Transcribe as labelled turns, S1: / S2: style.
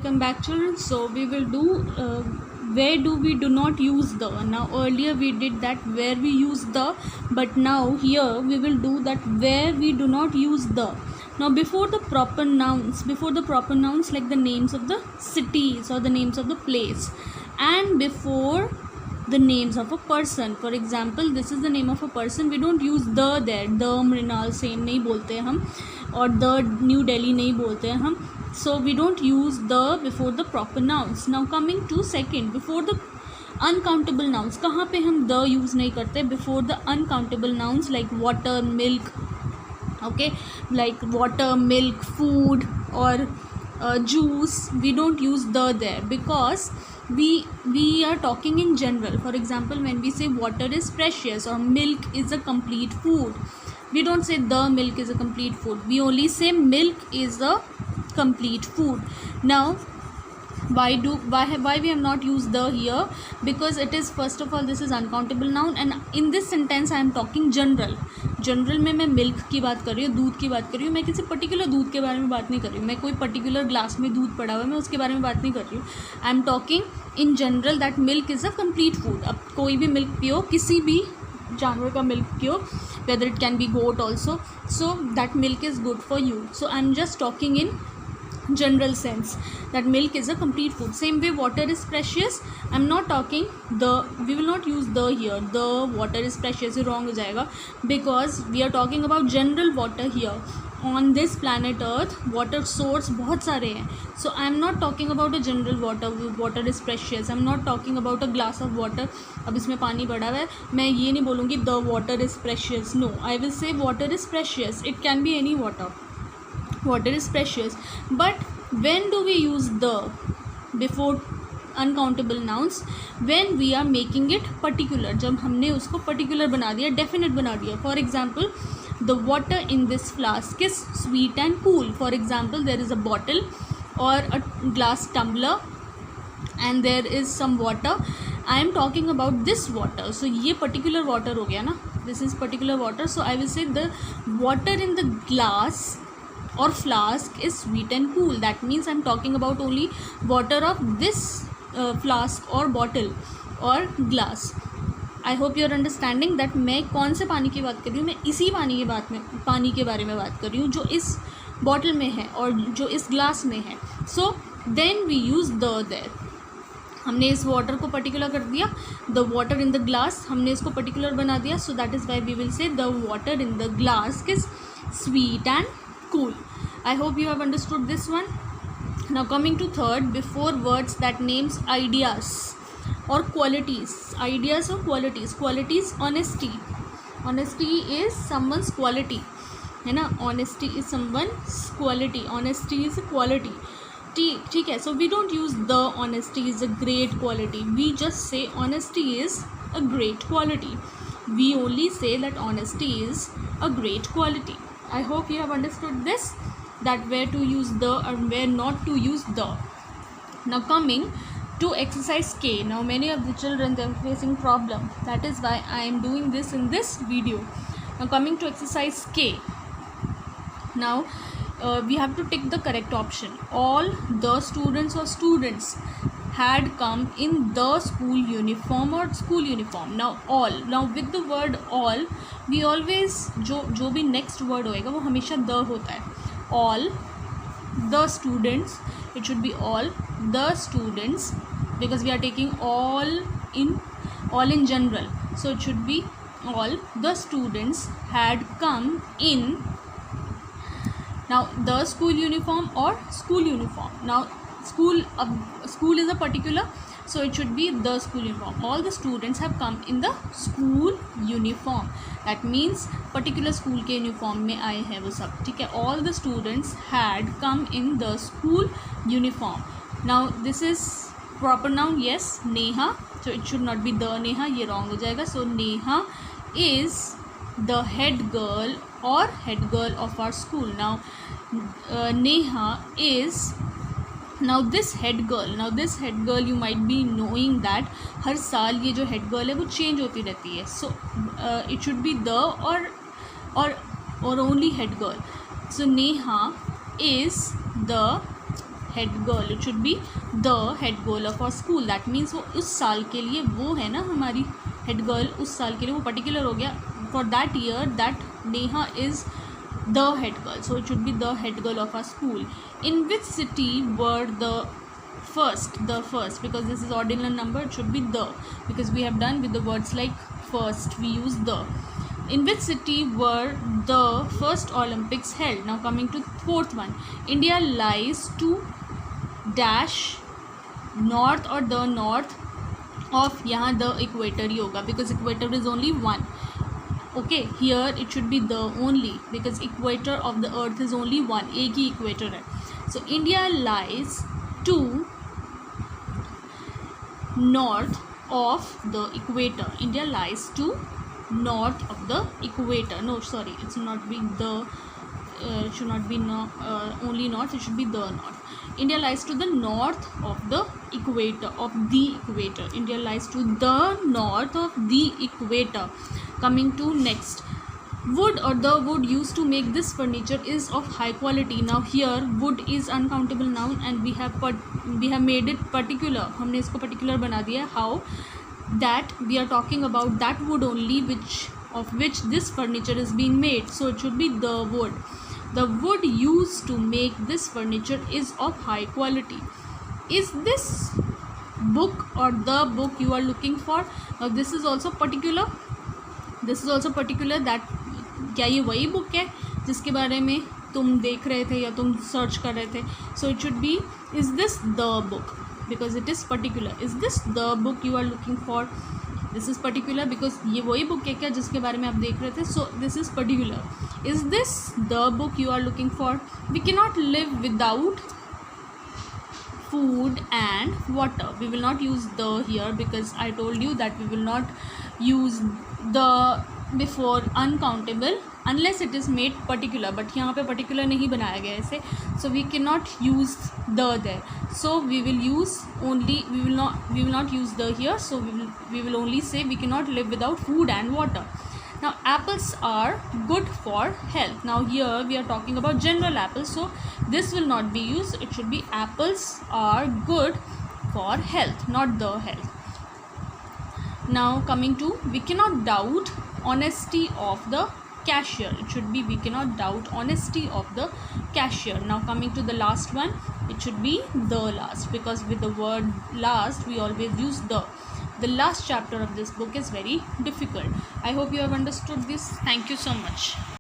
S1: welcome back children. So we will do where do we do not use the. Now earlier we did that where we use the, but now here we will do that where we do not use the. Now before the proper nouns like the names of the cities or the names of the place, and before the names of a person. For example, this is the name of a person, we don't use the there. The Mrinal Sen नहीं बोलते हैं हम, और the new Delhi नहीं बोलते हैं हम. So we don't use the before the proper nouns. Now coming to second, before the uncountable nouns, कहाँ पे हम the use नहीं करते? Before the uncountable nouns like water, milk, okay, like water, milk, food or juice, we don't use the there because we are talking in general. For example, when we say water is precious or milk is a complete food, we don't say the milk is a complete food, we only say milk is a complete food. Now why we have not used the here? Because it is, first of all, this is uncountable noun, and in this sentence I am talking general में मैं milk की बात कर रही हूँ, दूध की बात कर रही हूँ. मैं किसी पर्टिकुलर दूध के बारे में बात नहीं कर रही हूँ, मैं कोई पर्टिकुलर ग्लास में दूध पड़ा हुआ है मैं उसके बारे में बात नहीं कर रही हूँ. I am talking in general that milk is a complete food. अब कोई भी मिल्क पियो, किसी भी जानवर का मिल्क पियो, whether it can be goat also, so that milk is good for you. So I am just talking in general sense that milk is a complete food. Same way water is precious, I am not talking the, we will not use the here. The water is precious ये wrong हो जाएगा, because we are talking about general water here. On this planet earth water source बहुत सारे हैं. So I am not talking about a general water is precious. I am not talking about a glass of water. अब इसमें पानी पड़ा हुआ है, मैं ये नहीं बोलूँगी the water is precious. No, I will say water is precious. It can be any water. Water is precious. But when do we use the before uncountable nouns? When we are making it particular, जब हमने उसको particular बना दिया, definite बना दिया. For example, the water in this flask is sweet and cool. For example, there is a bottle or a glass tumbler and there is some water. I am talking about this water. So ये particular water हो गया ना, this is particular water. So I will say the water in the glass or flask is sweet and cool. That means I am talking about only water of this flask or bottle or glass. I hope you are understanding that मैं कौन से पानी की बात कर रही हूँ. मैं इसी पानी के बारे में बात कर रही हूँ जो इस बॉटल में है और जो इस ग्लास में है. So then we use the there. हमने इस वाटर को पर्टिकुलर कर दिया, the water in the glass, हमने इसको पर्टिकुलर बना दिया. So that is why we will say the water in the glass is sweet and cool. I hope you have understood this one. Now coming to third, before words that names ideas or qualities. Ideas or qualities. Qualities, honesty. Honesty is someone's quality, है ना. Honesty is someone's quality. Honesty is a quality. ठीक है. So we don't use the honesty is a great quality. We just say honesty is a great quality. We only say that honesty is a great quality. I hope you have understood this, that where to use the and where not to use the. Now coming to exercise K. Now many of the children, they are facing problem. That is why I am doing this in this video. Now coming to exercise K. Now we have to tick the correct option. All the students had come in the school uniform or school uniform. Now all, now with the word all, we always जो भी next word होएगा वो हमेशा the होता है. All the students, it should be all the students, because we are taking all in general. So it should be all the students had come in. Now the school uniform or school uniform. Now school is a particular, so it should be the school uniform. All the students have come in the school uniform. That means particular school के uniform में आए हैं वो सब. ठीक है. All the students had come in the school uniform. Now this is proper noun. Yes, Neha. So it should not be the Neha, ये wrong हो जाएगा. So Neha is the head girl or head girl of our school. Now Neha is, now this head girl you might be knowing that हर साल ये जो head girl है वो change होती रहती है. So it should be the or only head girl. So Neha is the head girl. It should be the head girl of our school. That means वो उस साल के लिए वो है ना हमारी head girl, उस साल के लिए वो particular हो गया. For that year that Neha is the head girl, so it should be the head girl of our school. In which city were the first, because this is ordinal number, it should be the, because we have done with the words like first, we use the. In which city were the first Olympics held? Now coming to fourth one, India lies to dash north or the north of, यहाँ the equator ही होगा because equator is only one. Okay, here it should be the only because equator of the earth is only one, एक ही equator है. So India lies to north of the equator. India lies to north of the equator. No, sorry, it's not being the it should not be only north, it should be the north. India lies to the north of the equator, of the equator. India lies to the north of the equator. Coming to next, wood or the wood used to make this furniture is of high quality. Now here wood is uncountable noun and we have made it particular. हमने इसको particular बना दिया. How? That we are talking about that wood only of which this furniture is being made. So it should be the wood. The wood used to make this furniture is of high quality. Is this book or the book you are looking for? Now this is also particular. This is also particular. That क्या ये वही book है जिसके बारे में तुम देख रहे थे या तुम सर्च कर रहे थे? So it should be, is this the book, because it is particular. Is this the book you are looking for? This is particular because ये वही बुक है क्या जिसके बारे में आप देख रहे थे? So this is particular. Is this the book you are looking for? We cannot live without food and water. We will not use the here because I told you that we will not use the before uncountable unless it is made particular, but यहाँ पे particular नहीं बनाया गया ऐसे, so we cannot use the there. So we will use only, we will not use the here, so we will only say we cannot live without food and water. Now apples are good for health. Now here we are talking about general apples, so this will not be used. It should be apples are good for health, not the health. Now coming to, we cannot doubt honesty of the cashier. It should be, we cannot doubt honesty of the cashier. Now coming to the last one, it should be the last, because with the word last we always use the. The last chapter of this book is very difficult. I hope you have understood this. Thank you so much.